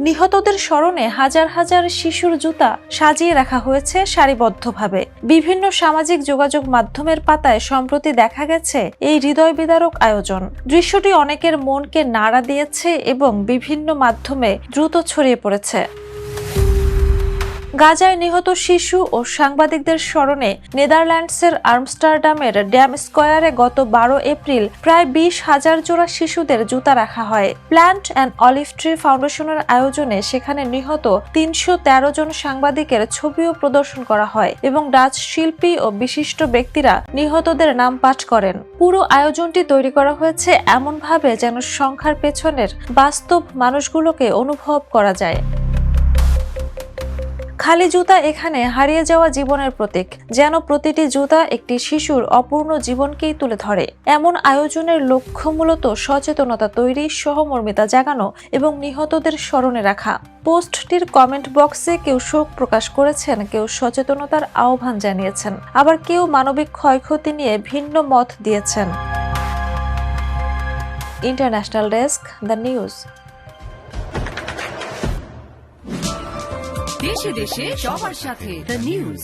নিহতদের স্মরণে হাজার হাজার শিশুর জুতা সাজিয়ে রাখা হয়েছে সারিবদ্ধভাবে। বিভিন্ন সামাজিক যোগাযোগ মাধ্যমের পাতায় সম্প্রতি দেখা গেছে এই হৃদয় বিদারক আয়োজন। দৃশ্যটি অনেকের মনকে নাড়া দিয়েছে এবং বিভিন্ন মাধ্যমে দ্রুত ছড়িয়ে পড়েছে। গাজায় নিহত শিশু ও সাংবাদিকদের স্মরণে নেদারল্যান্ডসের আমস্টারডামের ড্যাম স্কয়ারে গত 12 এপ্রিল প্রায় 20,000 জোড়া শিশুদের জুতা রাখা হয়। প্ল্যান্ট অ্যান্ড অলিভ ট্রি ফাউন্ডেশনের আয়োজনে সেখানে নিহত 313 জন সাংবাদিকের ছবিও প্রদর্শন করা হয় এবং ডাচ শিল্পী ও বিশিষ্ট ব্যক্তিরা নিহতদের নাম পাঠ করেন। পুরো আয়োজনটি তৈরি করা হয়েছে এমনভাবে যেন সংখ্যার পেছনের বাস্তব মানুষগুলোকে অনুভব করা যায়। খালি জুতা এখানে হারিয়ে যাওয়া জীবনের প্রতীক, যেন প্রতিটি জুতা একটি শিশুর অপূর্ণ জীবনকেই তুলে ধরে। এমন আয়োজনের লক্ষ্য মূলত সচেতনতা তৈরি, সহমর্মিতা জাগানো এবং নিহতদের স্মরণে রাখা। পোস্টটির কমেন্ট বক্সে কেউ শোক প্রকাশ করেছেন, কেউ সচেতনতার আহ্বান জানিয়েছেন, আবার কেউ মানবিক ক্ষয়ক্ষতি নিয়ে ভিন্ন মত দিয়েছেন। International desk, the news. দেশে দেশে সবার সাথে দ্য নিউজ।